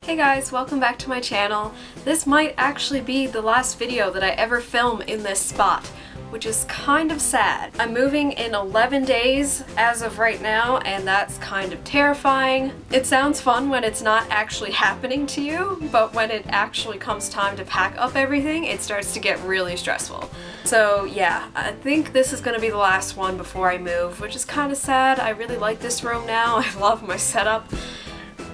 Hey guys, welcome back to my channel. This might actually be the last video that I ever film in this spot, which is kind of sad. I'm moving in 11 days as of right now, and that's kind of terrifying. It sounds fun when it's not actually happening to you, but when it actually comes time to pack up everything, it starts to get really stressful. So yeah, I think this is gonna be the last one before I move, which is kind of sad. I really like this room now. I love my setup.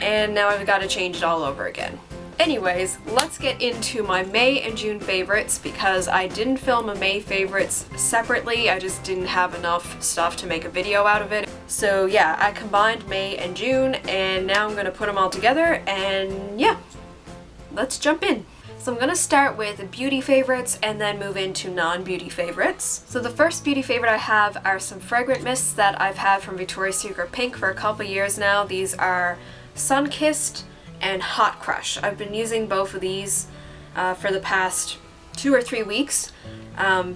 And now I've got to change it all over again. Anyways, let's get into my May and June favorites because I didn't film a May favorites separately. I just didn't have enough stuff to make a video out of it. So yeah, I combined May and June and now I'm going to put them all together and yeah, let's jump in. So I'm going to start with beauty favorites and then move into non-beauty favorites. So the first beauty favorite I have are some fragrant mists that I've had from Victoria's Secret Pink for a couple years now. These are Sun-Kissed and Hot Crush. I've been using both of these for the past 2 or 3 weeks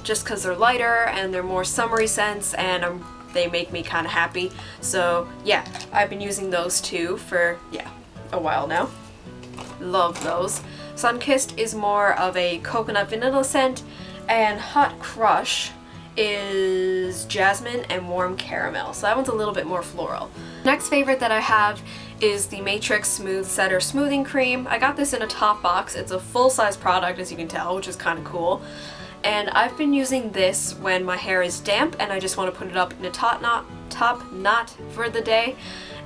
just because they're lighter and they're more summery scents and they make me kind of happy. So yeah, I've been using those two for a while now. Love those. Sun-Kissed is more of a coconut vanilla scent and Hot Crush is jasmine and warm caramel. So that one's a little bit more floral. Next favorite that I have is the Matrix Smooth Setter Smoothing Cream. I got this in a top box. It's a full-size product, as you can tell, which is kind of cool. And I've been using this when my hair is damp and I just want to put it up in a top knot for the day.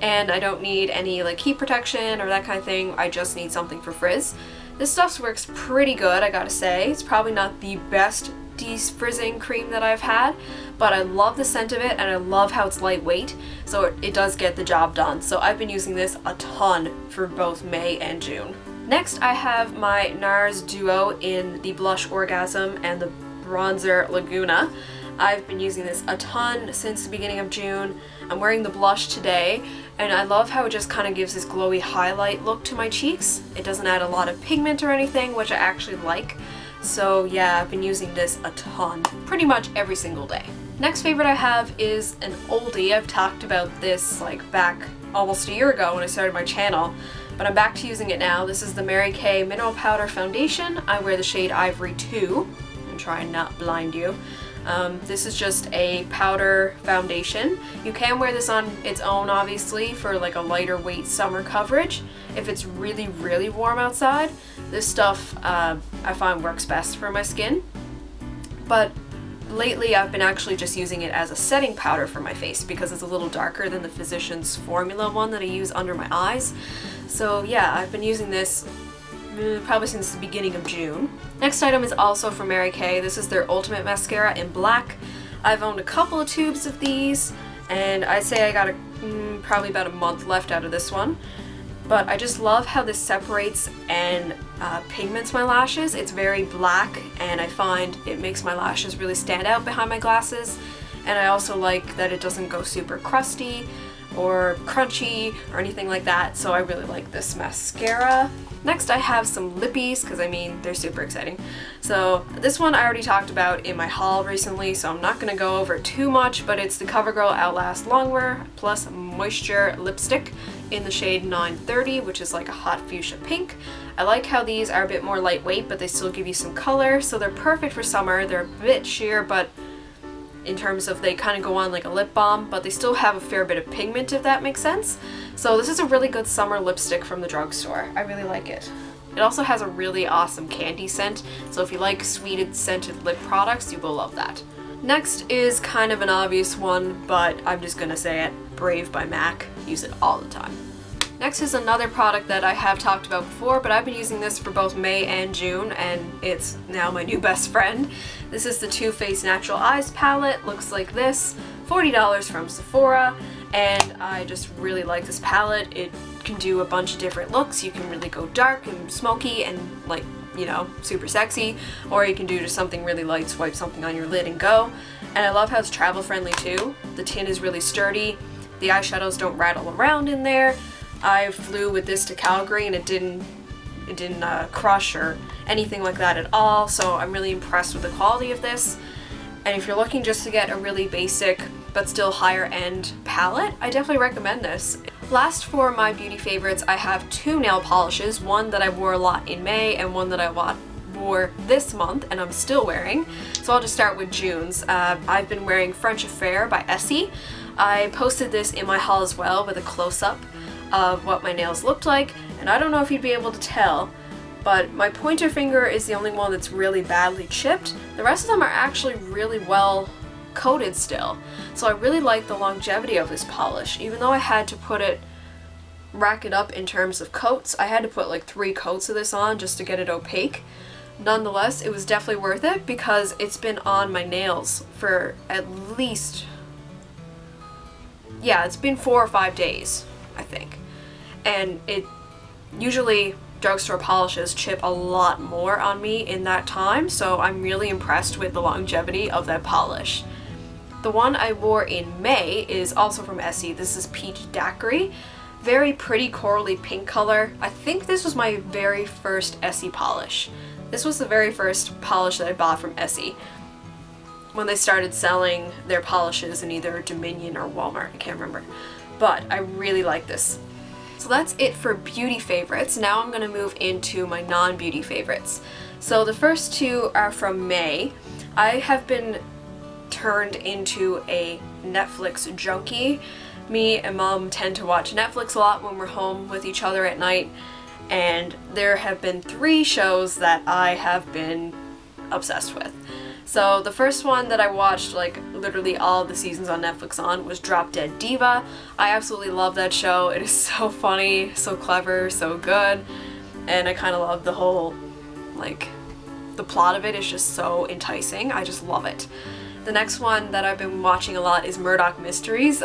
And I don't need any like heat protection or that kind of thing. I just need something for frizz. This stuff works pretty good, I gotta say. It's probably not the best defrizzing cream that I've had, but I love the scent of it and I love how it's lightweight, so it does get the job done. So I've been using this a ton for both May and June. Next I have my NARS Duo in the Blush Orgasm and the Bronzer Laguna. I've been using this a ton since the beginning of June. I'm wearing the blush today and I love how it just kind of gives this glowy highlight look to my cheeks. It doesn't add a lot of pigment or anything, which I actually like. So yeah, I've been using this a ton, pretty much every single day. Next favorite I have is an oldie. I've talked about this like back almost a year ago when I started my channel, but I'm back to using it now. This is the Mary Kay Mineral Powder Foundation. I wear the shade Ivory 2 and try and not blind you. This is just a powder foundation. You can wear this on its own, obviously, for like a lighter weight summer coverage. If it's really, really warm outside, this stuff I find works best for my skin. But lately I've been actually just using it as a setting powder for my face because it's a little darker than the Physicians Formula one that I use under my eyes. So yeah, I've been using this probably since the beginning of June. Next item is also from Mary Kay. This is their Ultimate Mascara in black. I've owned a couple of tubes of these and I'd say I got probably about a month left out of this one. But I just love how this separates and pigments my lashes. It's very black and I find it makes my lashes really stand out behind my glasses. And I also like that it doesn't go super crusty or crunchy or anything like that, so I really like this mascara. Next I have some lippies, because I mean they're super exciting. So this one I already talked about in my haul recently, so I'm not going to go over it too much, but it's the CoverGirl Outlast Longwear Plus Moisture Lipstick in the shade 930, which is like a hot fuchsia pink. I like how these are a bit more lightweight, but they still give you some color, so they're perfect for summer. They're a bit sheer, but in terms of they kind of go on like a lip balm, but they still have a fair bit of pigment, if that makes sense. So this is a really good summer lipstick from the drugstore. I really like it. It also has a really awesome candy scent, so if you like sweeted scented lip products, you will love that. Next is kind of an obvious one, but I'm just gonna say it. Brave by MAC. Use it all the time. Next is another product that I have talked about before, but I've been using this for both May and June, and it's now my new best friend. This is the Too Faced Natural Eyes palette. Looks like this. $40 from Sephora, and I just really like this palette. It can do a bunch of different looks. You can really go dark and smoky and like, you know, super sexy, or you can do just something really light, swipe something on your lid and go. And I love how it's travel friendly too. The tin is really sturdy. The eyeshadows don't rattle around in there. I flew with this to Calgary and it didn't crush or anything like that at all, so I'm really impressed with the quality of this. And if you're looking just to get a really basic but still higher end palette, I definitely recommend this. Last for my beauty favorites, I have two nail polishes, one that I wore a lot in May and one that I wore this month and I'm still wearing. So I'll just start with June's. I've been wearing French Affair by Essie. I posted this in my haul as well with a close-up of what my nails looked like, and I don't know if you'd be able to tell, but my pointer finger is the only one that's really badly chipped. The rest of them are actually really well coated still. So I really like the longevity of this polish. Even though I had to rack it up in terms of coats, I had to put like 3 coats of this on just to get it opaque. Nonetheless, it was definitely worth it because it's been on my nails for at least, yeah, it's been 4 or 5 days, I think. And it usually drugstore polishes chip a lot more on me in that time, so I'm really impressed with the longevity of that polish. The one I wore in May is also from Essie. This is Peach Daiquiri. Very pretty corally pink color. I think this was my very first Essie polish. This was the very first polish that I bought from Essie when they started selling their polishes in either Dominion or Walmart, I can't remember. But I really like this. So that's it for beauty favorites. Now I'm going to move into my non-beauty favorites. So the first two are from May. I have been turned into a Netflix junkie. Me and Mom tend to watch Netflix a lot when we're home with each other at night, and there have been 3 shows that I have been obsessed with. So the first one that I watched like literally all the seasons on Netflix on was Drop Dead Diva. I absolutely love that show. It is so funny, so clever, so good, and I kind of love the whole, like, the plot of it is just so enticing. I just love it. The next one that I've been watching a lot is Murdoch Mysteries.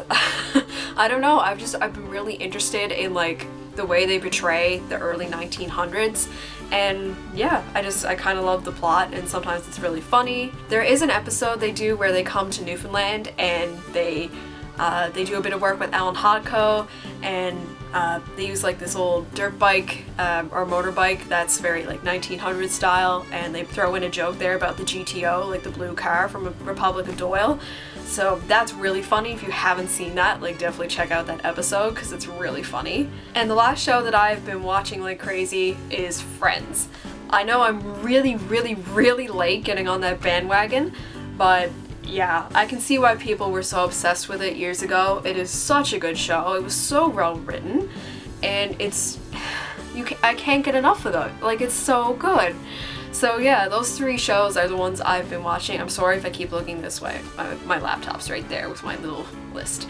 I don't know, I've been really interested in like the way they portray the early 1900s, and yeah, I kind of love the plot, and sometimes it's really funny. There is an episode they do where they come to Newfoundland and they do a bit of work with Alan Hodko, and they use like this old dirt bike or motorbike that's very like 1900s style, and they throw in a joke there about the GTO, like the blue car from Republic of Doyle. So that's really funny. If you haven't seen that, like definitely check out that episode because it's really funny. And the last show that I've been watching like crazy is Friends. I know I'm really late getting on that bandwagon, but yeah, I can see why people were so obsessed with it years ago. It is such a good show. It was so well written, and I can't get enough of it. Like, it's so good. So yeah, those 3 shows are the ones I've been watching. I'm sorry if I keep looking this way. My laptop's right there with my little list.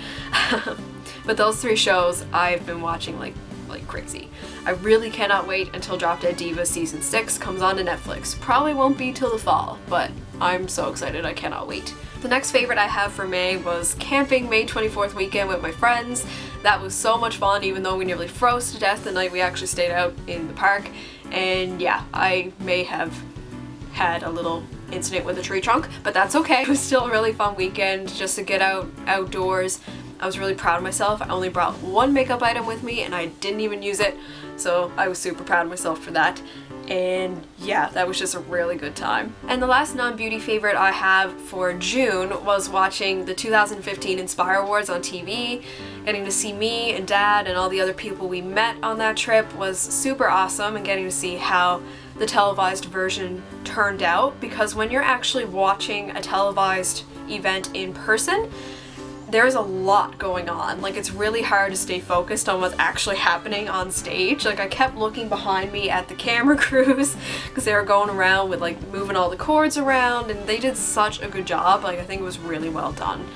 But those 3 shows I've been watching like crazy. I really cannot wait until Drop Dead Diva season 6 comes on to Netflix. Probably won't be till the fall, but I'm so excited. I cannot wait. The next favorite I have for May was camping May 24th weekend with my friends. That was so much fun, even though we nearly froze to death the night we actually stayed out in the park. And yeah, I may have had a little incident with a tree trunk, but that's okay. It was still a really fun weekend just to get outdoors. I was really proud of myself. I only brought 1 makeup item with me and I didn't even use it, so I was super proud of myself for that. And yeah, that was just a really good time. And the last non-beauty favorite I have for June was watching the 2015 Inspire Awards on TV. Getting to see me and Dad and all the other people we met on that trip was super awesome, and getting to see how the televised version turned out, because when you're actually watching a televised event in person, there's a lot going on. Like, it's really hard to stay focused on what's actually happening on stage. Like, I kept looking behind me at the camera crews because they were going around with like moving all the cords around, and they did such a good job. Like, I think it was really well done.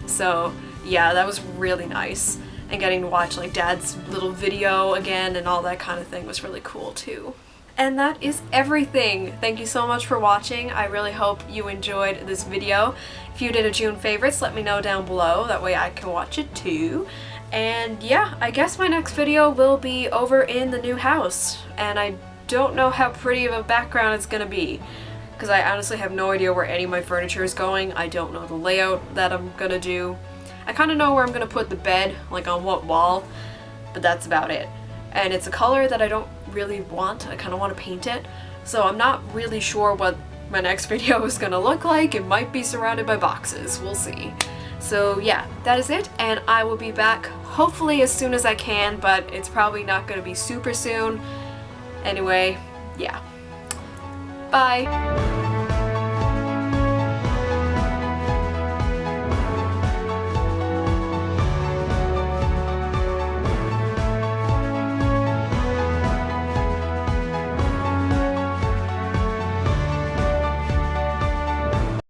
So yeah, that was really nice. And getting to watch like Dad's little video again and all that kind of thing was really cool too. And that is everything. Thank you so much for watching. I really hope you enjoyed this video. If you did a June favorites, let me know down below. That way I can watch it too. And yeah, I guess my next video will be over in the new house. And I don't know how pretty of a background it's gonna be, because I honestly have no idea where any of my furniture is going. I don't know the layout that I'm gonna do. I kind of know where I'm gonna put the bed, like on what wall, but that's about it. And it's a color that I don't really want. I kind of want to paint it, so I'm not really sure what my next video is gonna look like. It might be surrounded by boxes, we'll see. So yeah, that is it, and I will be back hopefully as soon as I can, but it's probably not going to be super soon. Anyway, yeah. Bye!